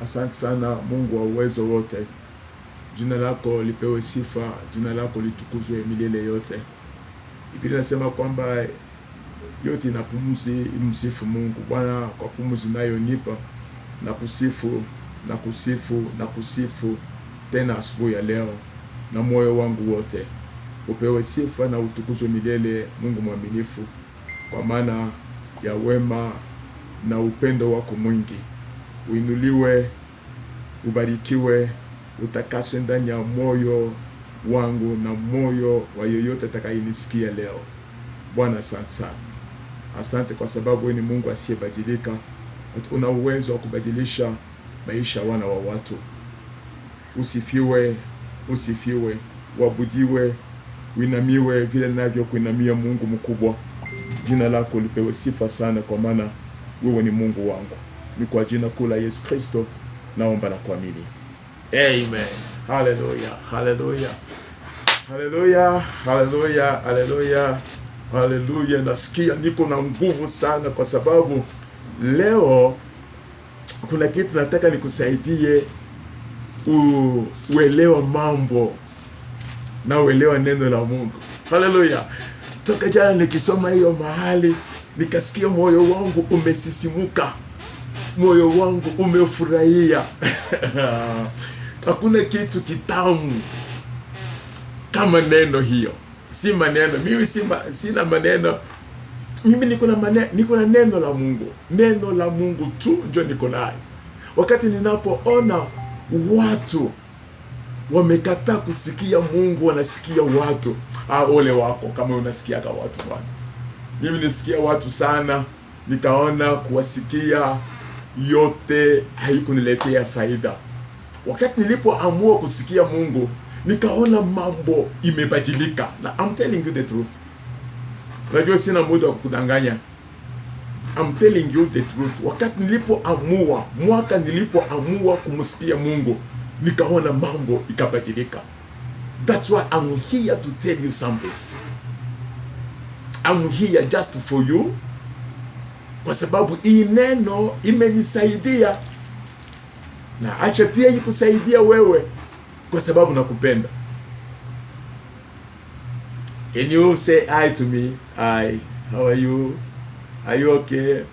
Asante sana Mungu wa uwezo wote. Jina lako lipewe sifa, jina lako litukuzwe milele yote. Biblia inasema kwamba yote inapumzi imsifu Mungu. Bwana, kwa pumzi nayo nipa na kusifu na kusifu na kusifu tena asubuhi ya leo na moyo wangu wote. Upewe sifa na utukuzwe milele, Mungu mwaminifu, kwa maana ya wema na upendo wako mwingi. Uinuliwe, ubarikiwe, utakaswe ndani ya moyo wangu na moyo wa yoyote atakayenisikia leo. Bwana, asante sana. Asante kwa sababu wewe ni Mungu asiyebadilika. Una uwezo wa kubadilisha maisha wana wa watu. Usifiwe, usifiwe, uabudiwe, uinamiwe vile ninavyo kuinamia Mungu mkubwa. Jina lako lipewe sifa sana, kwa maana wewe ni Mungu wangu. Ni kwa jina kuu la Yesu Kristo naomba na kuamini. Amen. Hallelujah. Hallelujah. Hallelujah. Hallelujah. Hallelujah. Hallelujah. Nasikia niko na nguvu sana, kwa sababu leo kuna kitu nataka nikusaidie uelewa mambo na uelewa neno la Mungu. Hallelujah. Toka jana nikisoma hiyo mahali nikasikia moyo wangu umesisimuka. Moyo wangu umefurahia. Hakuna kitu kitamu kama neno hiyo. Si maneno. Mimi sina maneno. Mimi niko na neno la Mungu. Neno la Mungu tu ndio niko nayo. Wakati ninapoona watu wamekataa kusikia Mungu, wanasikia watu, ole wako kama unasikia kwa watu bwana. Mimi nisikia watu sana, nikaona kuwasikia yote haikuniletea faida. Wakati nilipoamua kusikia Mungu, nikaona mambo imebadilika. Na I'm telling you the truth. Unajua sina muda wa kukudanganya. I'm telling you the truth. Wakati nilipoamua, mwaka nilipoamua kumsikia Mungu, nikaona mambo ikabadilika. That's why I'm here to tell you something. I'm here just for you, kwa sababu hii neno imenisaidia, na acha pia ikusaidia wewe, kwa sababu nakupenda. Can you say hi to me? Hi, how are you? Are you okay?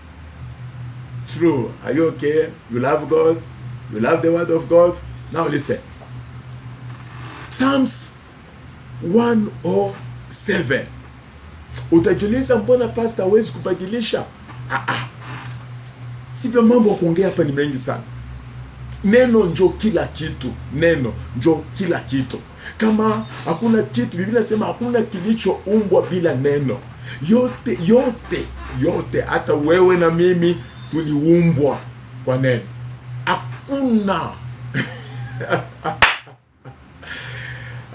True, are you okay? You love God? You love the word of God? Now listen. Psalms 107. Utajiuliza mbona pastor hawezi kubadilisha? Sivyo, mambo ya kuongea hapa ni mengi sana. Neno njo kila kitu. Neno njo kila kitu. Kama hakuna kitu, Biblia inasema hakuna kilichoumbwa bila neno. Yote hata wewe na mimi tuliumbwa kwa neno. Hakuna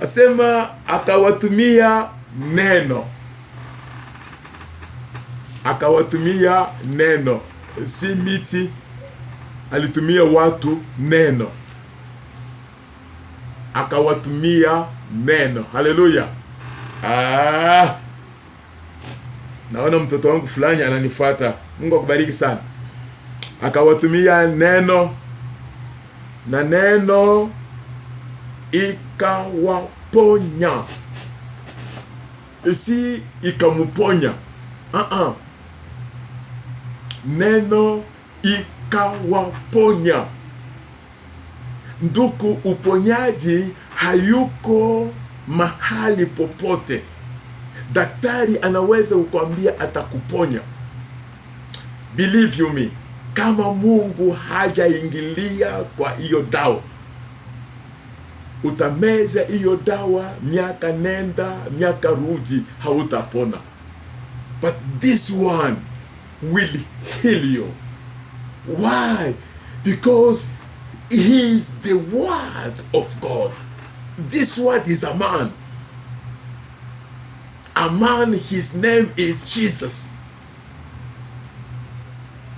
asema akawatumia neno. Akawatumia neno. Si miti, alitumia watu neno. Akawatumia neno. Haleluya. Naona mtoto wangu fulani ananifuata. Mungu akubariki sana. Akawatumia neno, na neno ikawaponya. Si ikamuponya. Neno ikawaponya. Ndugu, uponyaji hayuko mahali popote. Daktari anaweza kukwambia atakuponya. Believe you me, kama Mungu hajaingilia kwa hiyo dawa, utameza hiyo dawa miaka nenda miaka rudi, hautapona. But this one will heal you. Why? Because he is the word of God. This word is a man. A man, his name is Jesus.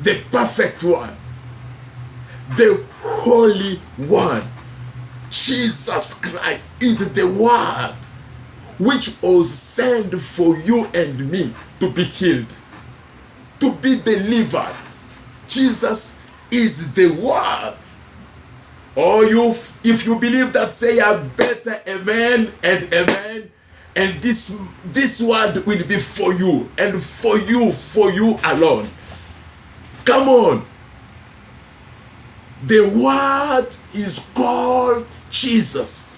The perfect one. The holy one. Jesus Christ is the word which was sent for you and me to be healed, to be delivered. Jesus is the word. Or if you believe that, say a better amen and amen. And this word will be for you and for you alone. Come on. The word is called Jesus.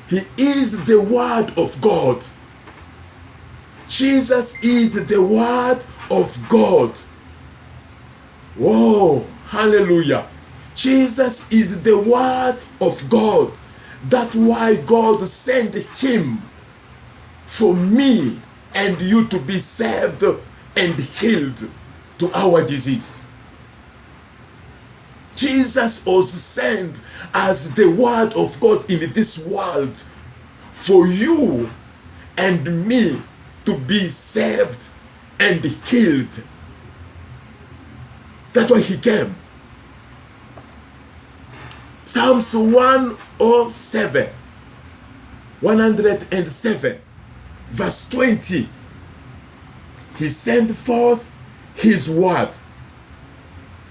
He is the word of God. Jesus is the word of God. Whoa, hallelujah. Jesus is the word of God. That's why God sent him for me and you to be saved and healed to our disease. Jesus was sent as the word of God in this world for you and me to be saved and healed. That's why he came. Psalms 107, verse 20. He sent forth his word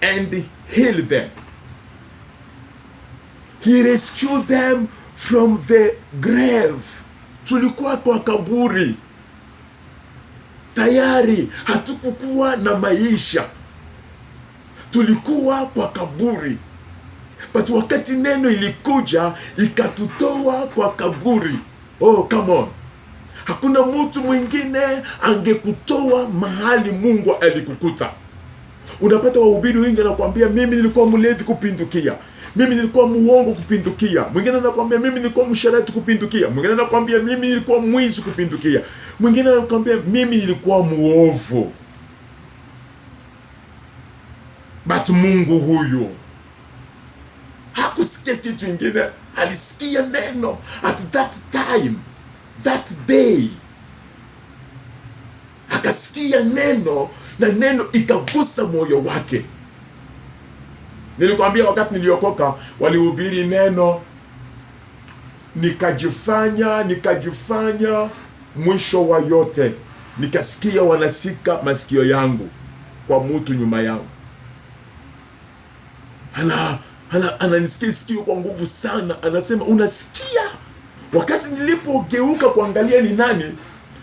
and healed them. He rescued them from the grave. Tulikuwa kwa kaburi. Tayari hatukukuwa na maisha. Tulikuwa kwa kaburi. But wakati neno ilikuja, ikatutoa kwa kaburi. Oh, come on. Hakuna mtu mwingine angekutoa mahali Mungu alikukuta. Unapata wahubiri wengi anakuambia mimi nilikuwa mlevi kupindukia. Mimi nilikuwa muongo kupindukia. Mwingine anakuambia mimi nilikuwa msharati kupindukia. Mwingine anakuambia mimi nilikuwa mwizi kupindukia. Mwingine anakuambia mimi nilikuwa muovu. But Mungu huyu hakusikia kitu kingine, alisikia neno at that time, that day. Akasikia neno na neno ikagusa moyo wake. Nilikwambia wakati niliokoka walihubiri neno, nikajifanya mwisho wa yote. Nikasikia wanasika masikio yangu kwa mtu nyuma yangu. Ananisikia sikio kwa nguvu sana. Anasema unasikia? Wakati nilipogeuka kuangalia ni nani,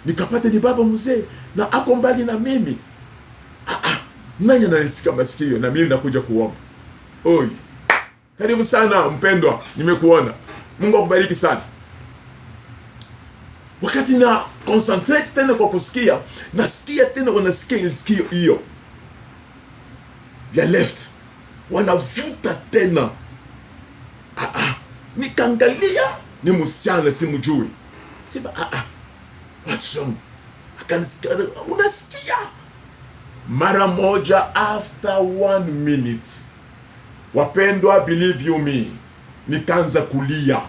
nikapata ni baba mzee na ako mbali na mimi. Nani ananisikia masikio na mimi nakuja kuomba. Oi. Karibu sana mpendwa, nimekuona. Mungu akubariki sana. Wakati na concentrate tena kwa kusikia, nasikia tena wanasikia ilisikia hiyo ya left. Wanavuta tena. Nikaangalia ni msichana simjui. Sema what's wrong? Akanisikia, unasikia? Mara moja after 1 minute. Wapendwa, believe you me, nikaanza kulia.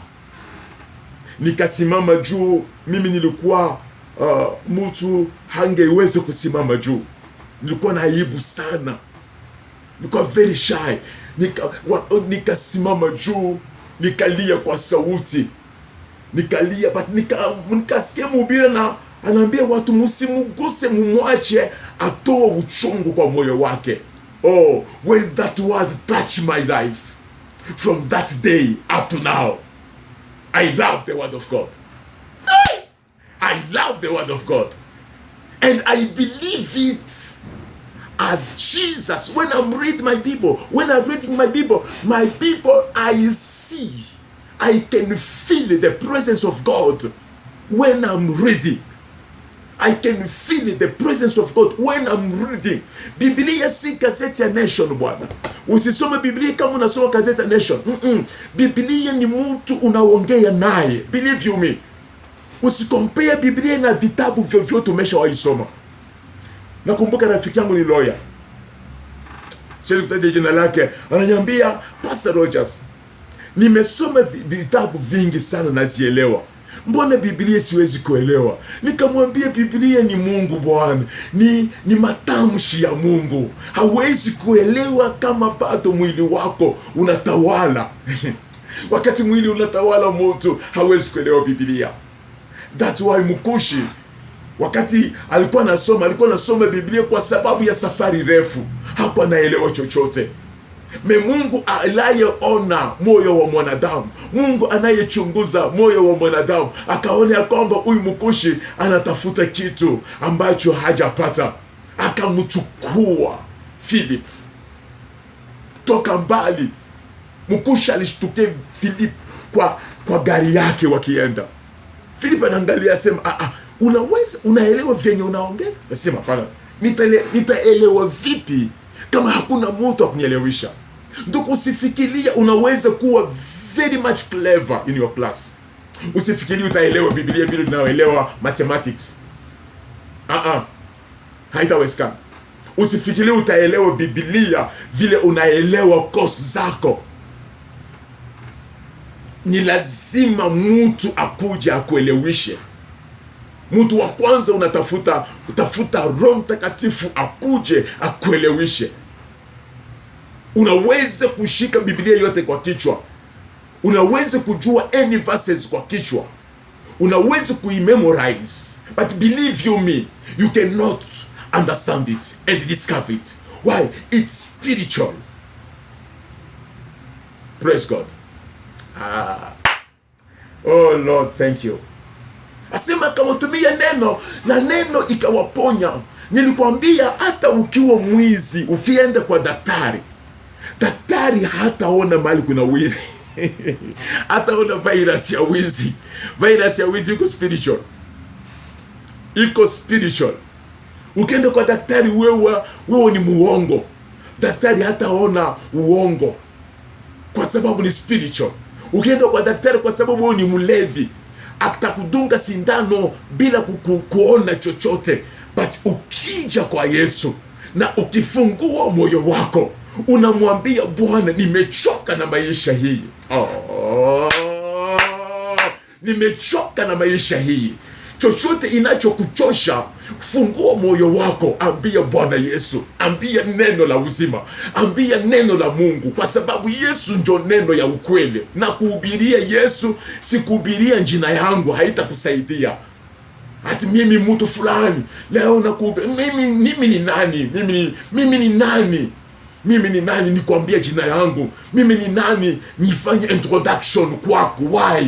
Nikasimama juu. Mimi nilikuwa mtu hangeweza kusimama juu. Nilikuwa na aibu sana. Nilikuwa very shy. Nikasimama juu, nikalia kwa sauti. Nikalia, but nikasikia mhubiri na anaambia watu msimguse, mumwache atoe uchungu kwa moyo wake. Oh, when that word touched my life, from that day up to now, I love the word of God. I love the word of God. And I believe it as Jesus. When I'm reading my Bible, I see, I can feel the presence of God when I'm reading. I can feel the presence of God when I'm reading. Biblia si gazeti ya Nation bwana. Usisome Biblia kama unasoma gazeti ya Nation. Biblia ni mtu unaongea naye. Believe you me. Usikompea Biblia na vitabu vyovyote umeshawaisoma. Nakumbuka rafiki yangu ni lawyer. Siwezi kutaja jina lake. Ananiambia, Pastor Rogers, nimesoma vitabu vingi sana na sielewa. Mbona Biblia siwezi kuelewa? Nikamwambia Biblia ni Mungu bwana. Ni matamshi ya Mungu. Hawezi kuelewa kama bado mwili wako unatawala. Wakati mwili unatawala mtu, hawezi kuelewa Biblia. That's why Mkushi, wakati alikuwa anasoma Biblia kwa sababu ya safari refu, hakuwa anaelewa chochote. Mungu anayeona moyo wa mwanadamu, Mungu anayechunguza moyo wa mwanadamu, akaona kwamba huyu Mkushi anatafuta kitu ambacho hajapata, akamchukua Philip toka mbali. Mkushi alishtukia Philip kwa gari yake wakienda. Philip anaangalia asema, unaelewa venye unaongea? Nasema hapana, nitaelewa vipi kama hakuna mtu wa kunielewesha? Ndio usifikiria unaweza kuwa very much clever in your class. Usifikirie utaelewa Biblia vile unaelewa mathematics. Haitawezekana. Usifikirie utaelewa Biblia vile unaelewa course zako. Ni lazima mtu akuje akueleweshe. Mtu wa kwanza utafuta Roho Mtakatifu akuje akueleweshe. Unaweza kushika Biblia yote kwa kichwa. Unaweza kujua any verses kwa kichwa. Unaweza kuimemorize. But believe you me, you cannot understand it and discover it. Why? It's spiritual. Praise God. Oh Lord, thank you. Asema akawatumia neno na neno ikawaponya. Nilikwambia hata ukiwa mwizi, ukienda kwa daktari hataona mahali kuna wizi. Hataona virus ya wizi. Virus ya wizi iko spiritual. Iko spiritual. Ukienda kwa daktari wewe ni muongo, daktari hataona uongo kwa sababu ni spiritual. Ukienda kwa daktari kwa sababu wewe ni mlevi, atakudunga sindano bila kuona chochote. But ukija kwa Yesu na ukifungua moyo wako, unamwambia Bwana, nimechoka na maisha hii. Nimechoka na maisha hii. Chochote inachokuchosha, fungua moyo wako, ambia Bwana Yesu, ambia neno la uzima, ambia neno la Mungu, kwa sababu Yesu ndio neno ya ukweli. Na kuhubiria Yesu, si kuhubiria jina yangu, haitakusaidia. Ati mimi mtu fulani leo nakuhubiria, mimi ni nani? Mimi ni nani nikwambia jina yangu? Mimi ni nani nifanye introduction kwako? Why?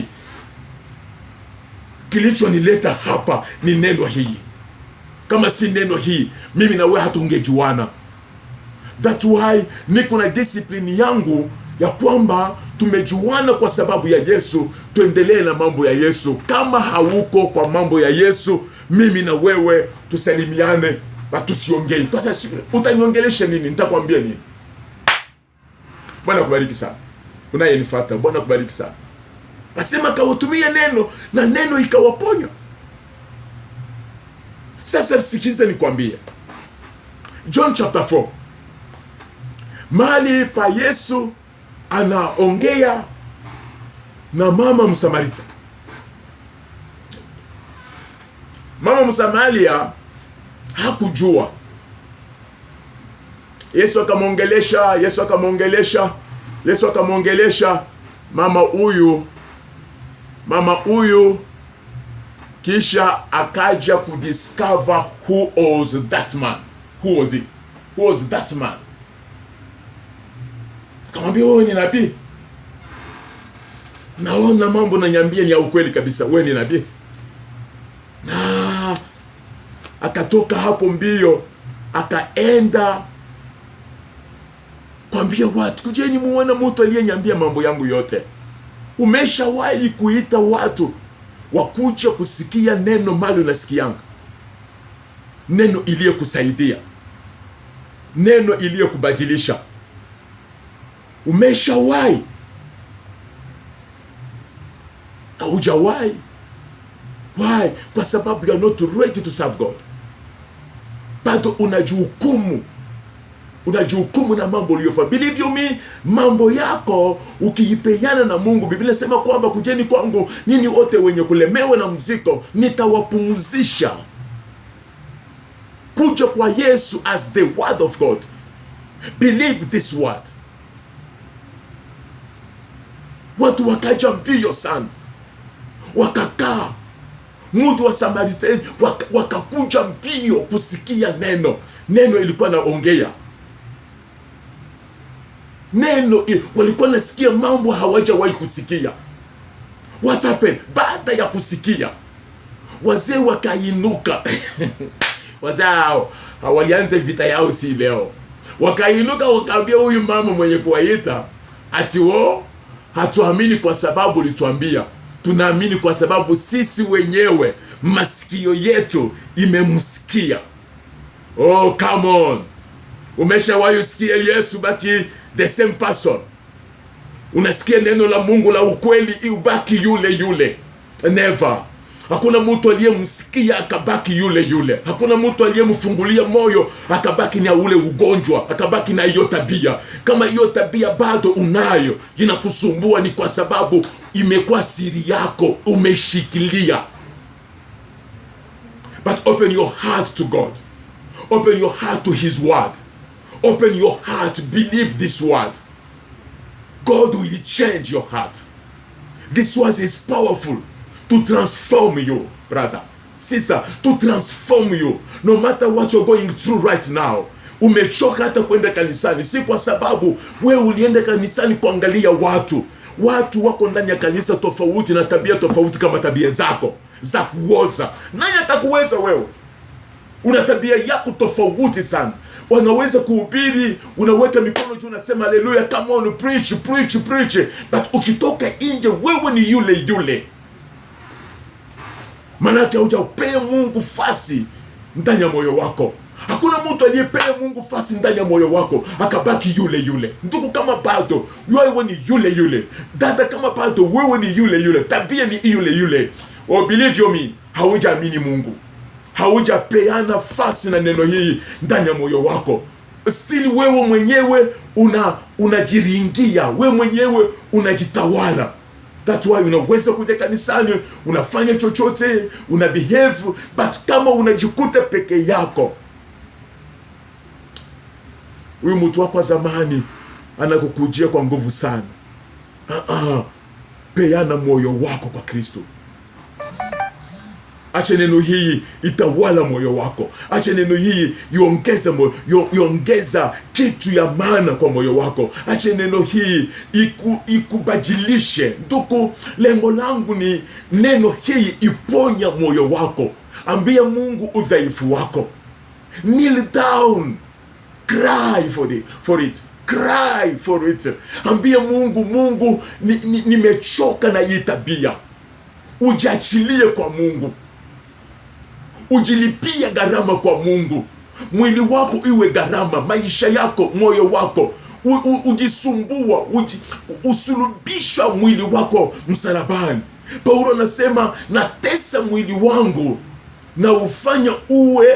Kilichonileta hapa ni neno hii. Kama si neno hii, mimi na wewe hatungejuana. That's why niko na discipline yangu ya kwamba tumejuana kwa sababu ya Yesu, tuendelee na mambo ya Yesu. Kama hauko kwa mambo ya Yesu, mimi na wewe tusalimiane na tusiongee. Kwa sababu utaniongelesha nini? Nitakwambia nini? Bwana kubariki sana. Unayenifuata, Bwana kubariki sana. Asema kawatumia neno na neno ikawaponya. Sasa sikiza nikwambie. John chapter 4. Mahali pa Yesu anaongea na mama Msamaria. Mama Msamaria hakujua. Yesu akamwongelesha mama huyu kisha akaja kudiscover who was that man. Who was that man? Akamwambia, wewe ni nabii? Naona mambo nanyambia ni ya ukweli kabisa, wewe ni nabii. Na akatoka hapo mbio, akaenda kwambia watu, kujeni muone mtu aliyenyambia mambo yangu yote. Umeshawahi kuita watu wakuja kusikia neno mali unasikianga? Neno iliyokusaidia, neno iliyokubadilisha. Umeshawahi? Haujawahi. Why? Kwa sababu you are not ready to serve God. Bado unajihukumu na mambo uliyofanya. Believe you me, mambo yako ukiipeana na Mungu, Biblia inasema kwamba kujeni kwangu nini wote wenye kulemewa na mzigo, nitawapumzisha. Kuja kwa Yesu as the word of God. Believe this word. Watu wakaja mbio sana, wakakaa. Mtu wa Samaria wakakuja mbio kusikia neno. Neno ilikuwa naongea. Neno walikuwa nasikia mambo hawajawahi kusikia. What happened? Baada ya kusikia, wazee wakainuka. Wazee hao walianza vita yao si leo. Wakainuka wakaambia huyu mama mwenye kuwaita ati hatuamini kwa sababu ulituambia. Tunaamini kwa sababu sisi wenyewe masikio yetu imemsikia. Oh, come on. Umeshawahi usikia Yesu baki the same person? Unasikia neno la Mungu la ukweli ubaki yule yule? Never. Hakuna mtu aliyemsikia akabaki yule yule. Hakuna mtu aliyemfungulia moyo akabaki na ule ugonjwa, akabaki na hiyo tabia. Kama hiyo tabia bado unayo, inakusumbua, ni kwa sababu imekuwa siri yako, umeshikilia. But open your heart to God. Open your heart to His word. Open your heart, believe this word. God will change your heart. This word is powerful to transform you, brother, sister, to transform you. No matter what you're going through right now. Umechoka hata kwenda kanisani, si kwa sababu wewe ulienda kanisani kuangalia watu. Watu wako ndani ya kanisa tofauti na tabia tofauti kama tabia zako za kuoza. Nani atakuweza wewe? Una tabia yako tofauti sana. Wanaweza kuhubiri, unaweka mikono juu, unasema haleluya, come on, preach, preach, preach. But ukitoka nje wewe ni yule yule. Manake hujapea Mungu fasi ndani ya moyo wako. Hakuna mtu aliyepea Mungu fasi ndani ya moyo wako akabaki yule yule. Ndugu, kama bado wewe ni yule yule, dada, kama bado wewe ni yule yule, tabia ni yule yule, oh, believe you me, haujaamini Mungu. Haujapeana fasi na neno hii ndani ya moyo wako. Still wewe mwenyewe unajiringia, wewe mwenyewe unajitawala. That's why unaweza kuja kanisani, unafanya chochote, una behave, but kama unajikuta peke yako, huyu mtu wako wa zamani anakukujia kwa nguvu sana. Peana moyo wako kwa Kristo. Acha neno hii itawala moyo wako. Acha neno hii iongeza kitu ya maana kwa moyo wako. Acha neno hii ikubadilishe. Ndugu, lengo langu ni neno hii iponya moyo wako. Ambia Mungu udhaifu wako. Kneel down. Cry for it. Cry for it. Ambia Mungu, nimechoka na hii tabia. Ujiachilie kwa Mungu. Ujilipia gharama kwa Mungu. Mwili wako iwe gharama, maisha yako, moyo wako. Ujisumbua, usulubisha mwili wako msalabani. Paulo anasema, natesa mwili wangu na ufanya uwe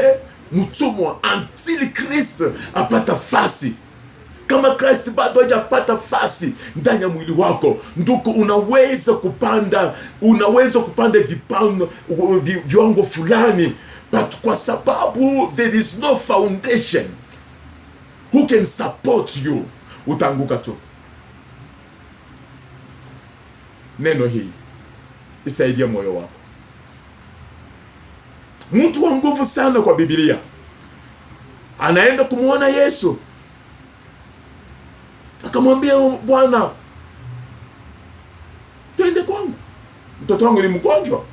mtumwa until Kristo apata fasi. Kama Kristo bado hajapata fasi ndani ya mwili wako, ndugu, unaweza kupanda viwango fulani, but kwa sababu there is no foundation who can support you, utaanguka tu. Neno hii isaidia moyo wako. Mtu wa nguvu sana kwa Biblia anaenda kumuona Yesu, akamwambia, Bwana, twende kwangu, mtoto wangu ni mgonjwa.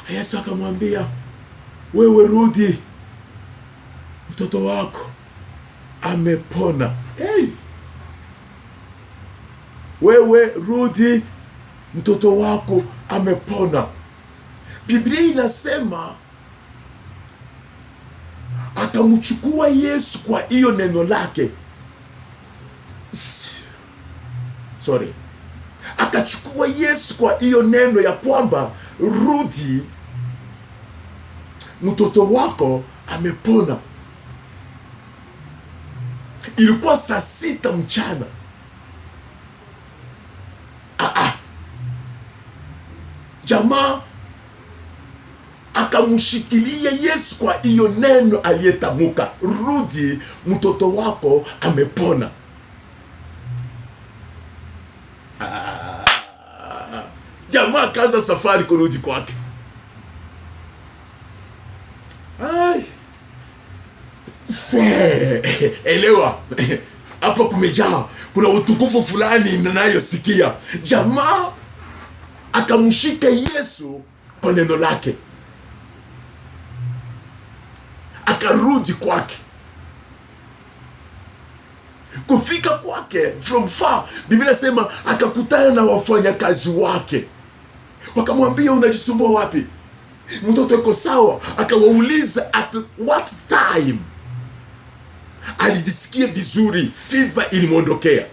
Yesu akamwambia, wewe rudi, mtoto wako amepona. Hey! Wewe rudi, mtoto wako amepona. Biblia inasema akamchukua Yesu kwa hiyo neno lake. Akachukua Yesu kwa hiyo neno ya kwamba rudi, mtoto wako amepona. Ilikuwa saa 6 mchana. Jamaa akamshikilia Yesu kwa hiyo neno aliyetamuka, rudi, mtoto wako amepona. Jamaa kaanza safari kurudi kwake. Ai. Elewa. Hapo kumejaa. Kuna utukufu fulani ninayosikia. Jamaa akamshika Yesu kwa neno lake. Akarudi kwake. Kufika kwake from far, Biblia inasema akakutana na wafanyakazi wake. Wakamwambia, unajisumbua wapi? Mtoto yuko sawa. Akawauliza at what time. Alijisikia vizuri, fever ilimwondokea.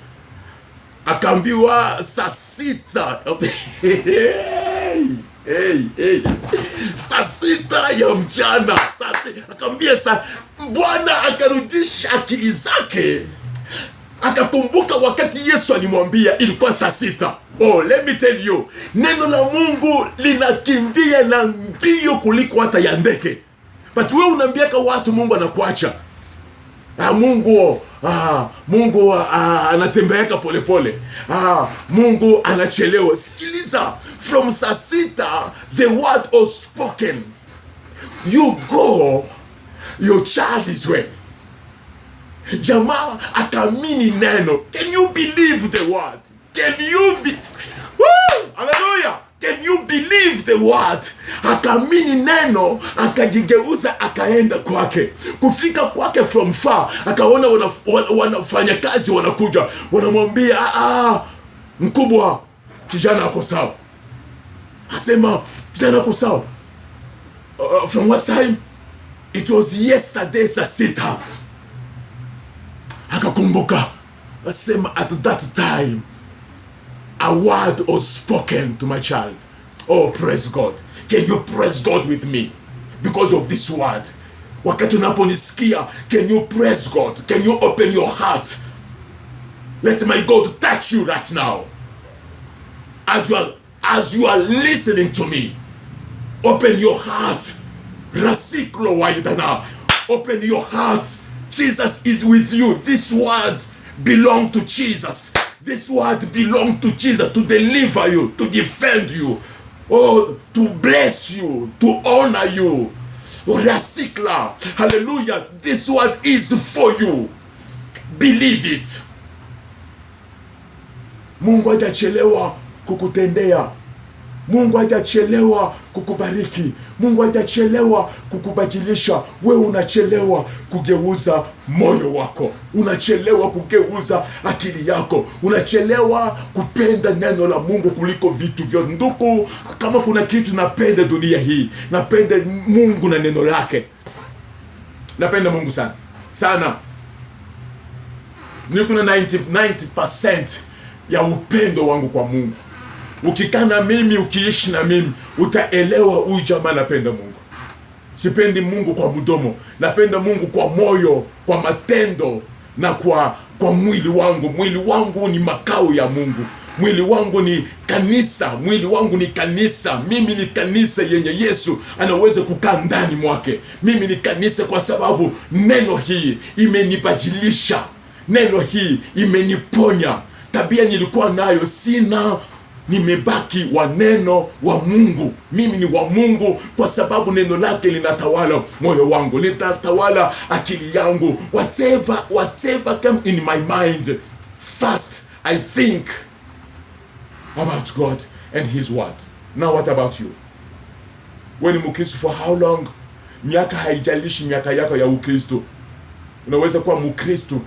Akaambiwa saa 6. Saa 6 ya mchana. Akaambia Bwana akarudisha akili zake. Akakumbuka wakati Yesu alimwambia ilikuwa saa 6. Oh, let me tell you, neno la Mungu linakimbia na mbio kuliko hata ya ndege. But wewe unaambiaka watu Mungu anakuacha. Mungu anatembeeka polepole. Mungu anachelewa. Sikiliza, from saa 6 the word was spoken. You go, your child is well. Jamaa akaamini neno. Can you believe the word? Can you be... Woo! Hallelujah! Can you believe the word? Akaamini neno, akajigeuza, akaenda kwake. Kufika kwake from far, akaona wanafanya kazi wanakuja. Wanamwambia, mkubwa, kijana ako sawa. Asema, kijana ako sawa. From what time? It was yesterday saa 6. Akakumbuka. Asema, at that time, a word was spoken to my child. Oh, praise God. Can you praise God with me? Because of this word. Wakati unaponisikia, can you praise God? Can you open your heart? Let my God touch you right now. As you are listening to me, open your heart. Rasiklo waidana. Open your heart. Jesus is with you. This word belongs to Jesus. This word belongs to Jesus to deliver you, to defend you, to bless you, to honor you. Rasikla. Hallelujah. This word is for you. Believe it. Mungu hajachelewa kukutendea. Mungu hajachelewa kukubariki. Mungu hajachelewa kukubadilisha. Wewe unachelewa kugeuza moyo wako. Unachelewa kugeuza akili yako. Unachelewa kupenda neno la Mungu kuliko vitu vyote. Ndugu, kama kuna kitu napenda dunia hii, napenda Mungu na neno lake. Napenda Mungu sana. Sana. Niko na 90% ya upendo wangu kwa Mungu. Ukikaa na mimi, ukiishi na mimi, utaelewa huyu jamaa napenda Mungu. Sipendi Mungu kwa mdomo, napenda Mungu kwa moyo, kwa matendo na kwa mwili wangu. Mwili wangu ni makao ya Mungu. Mwili wangu ni kanisa. Mwili wangu ni kanisa. Mimi ni kanisa yenye Yesu anaweza kukaa ndani mwake. Mimi ni kanisa kwa sababu neno hii imenibadilisha. Neno hii imeniponya. Tabia nilikuwa nayo sina. Nimebaki wa neno wa Mungu. Mimi ni wa Mungu kwa sababu neno lake linatawala moyo wangu, linatawala akili yangu. Whatever come in my mind, first I think about God and his word. Now what about you? Wewe ni Mkristo for how long? Miaka haijalishi miaka yako ya Ukristo. Unaweza kuwa Mkristo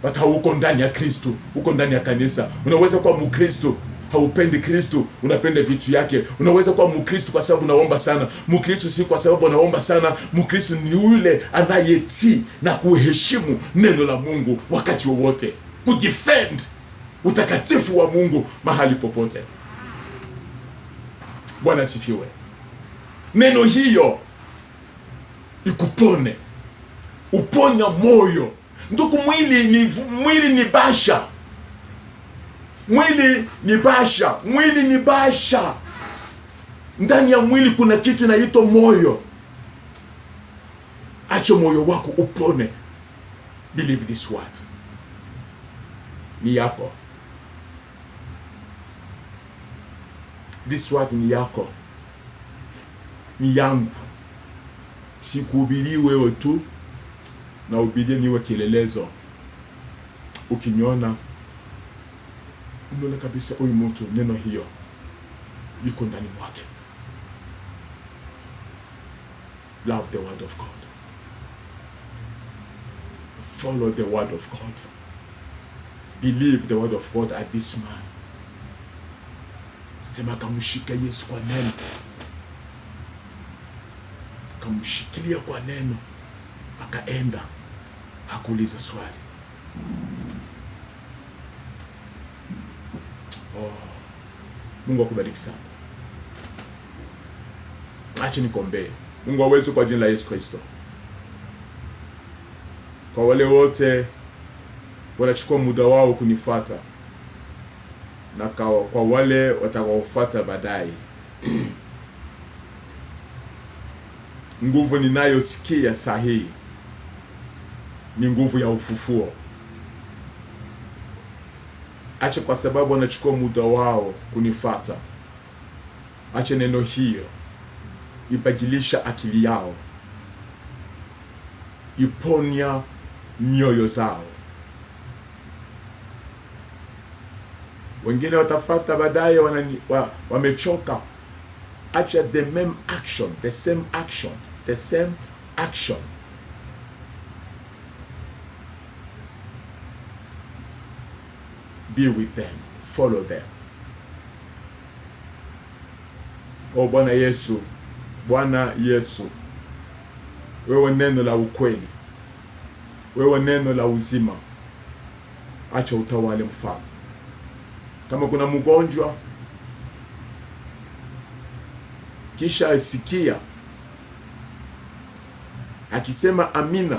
but hauko ndani ya Kristo, uko ndani ya kanisa. Unaweza kuwa Mkristo haupendi Kristo, unapenda vitu yake. Unaweza kuwa Mkristo kwa sababu unaomba sana. Mkristo si kwa sababu unaomba sana. Mkristo ni yule anayetii na kuheshimu neno la Mungu wakati wowote, kudefend utakatifu wa Mungu mahali popote. Bwana sifiwe. Neno hiyo ikupone, uponya moyo. Ndugu, mwili ni basha. Mwili ni basha. Mwili ni basha. Ndani ya mwili kuna kitu inaitwa moyo. Acha moyo wako upone. Believe this word. Ni yako. This word ni yako. Ni yangu. Sikuhubiri wewe tu, na hubirie niwe kielelezo. Ukiniona unaona kabisa huyu mtu neno hiyo liko ndani mwake. Love the word of God. Follow the word of God. Believe the word of God at this man. Sema kamshika Yesu kwa neno. Kamshikilia kwa neno. Akaenda. Hakuuliza swali. Mungu akubariki sana. Acha nikuombee. Mungu aweze kwa jina la Yesu Kristo. Kwa wale wote wanachukua muda wao kunifuata, na kwa wale watakaofuata baadaye, nguvu ninayosikia sahihi ni nguvu ya ufufuo. Acha kwa sababu wanachukua muda wao kunifuata, acha neno hiyo ibadilisha akili yao, iponya mioyo zao. Wengine watafuata baadaye wamechoka. Acha the same action. Be with them, follow them. Oh Bwana Yesu, wewe neno la ukweli, wewe neno la uzima, acha utawale mfalme. Kama kuna mgonjwa kisha asikia akisema amina,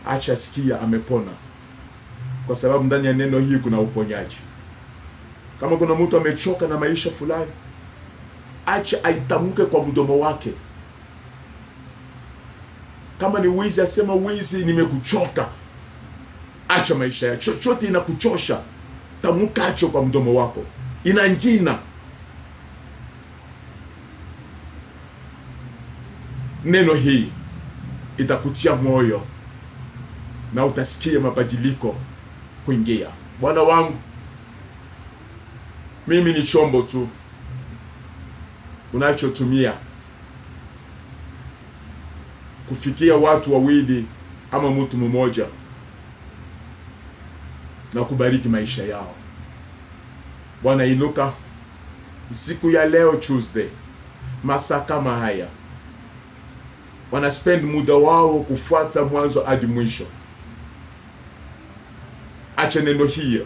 acha sikia amepona, kwa sababu ndani ya neno hili kuna uponyaji. Kama kuna mtu amechoka na maisha fulani, acha aitamke kwa mdomo wake. Kama ni wizi, asema wizi, nimekuchoka. Acha maisha ya chochote inakuchosha, tamka acha kwa mdomo wako. Ina njina. Neno hii itakutia moyo na utasikia mabadiliko kuingia. Bwana wangu, mimi ni chombo tu unachotumia kufikia watu wawili ama mtu mmoja na kubariki maisha yao. Bwana, inuka siku ya leo Tuesday, masaa kama haya, wana spend muda wao kufuata mwanzo hadi mwisho. Acha neno hiyo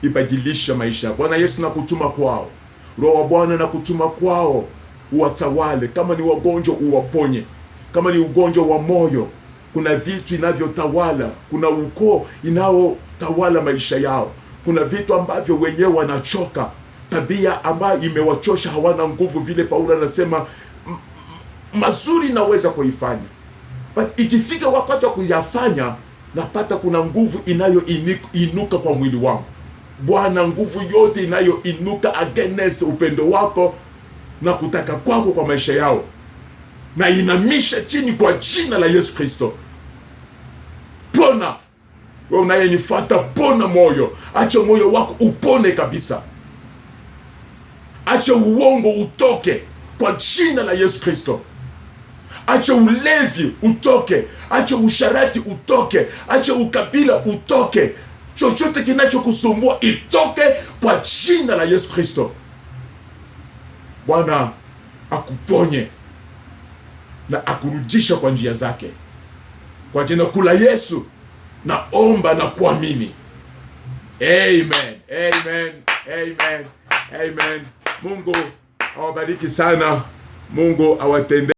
ibadilisha maisha. Bwana Yesu, nakutuma kwao. Roho wa Bwana nakutuma kwao, uwatawale. Kama ni wagonjwa uwaponye. Kama ni ugonjwa wa moyo, kuna vitu inavyotawala, kuna ukoo inaotawala maisha yao. Kuna vitu ambavyo wenyewe wanachoka, tabia ambayo imewachosha, hawana nguvu. Vile Paulo anasema mazuri naweza kuifanya, but ikifika wakati wa kuyafanya, napata kuna nguvu inayoinuka kwa mwili wangu. Bwana, nguvu yote inayoinuka against upendo wako na kutaka kwako kwa maisha yao, na inamisha chini kwa jina la Yesu Kristo. Pona. Wewe unayenifuata, pona moyo. Acha moyo wako upone kabisa. Acha uongo utoke kwa jina la Yesu Kristo. Acha ulevi utoke. Acha usharati utoke. Acha ukabila utoke. Chochote kinachokusumbua itoke kwa jina la Yesu Kristo. Bwana akuponye na akurudisha kwa njia zake. Kwa jina kula Yesu naomba na kuamini. Amen. Amen. Amen. Amen. Mungu awabariki sana. Mungu awatende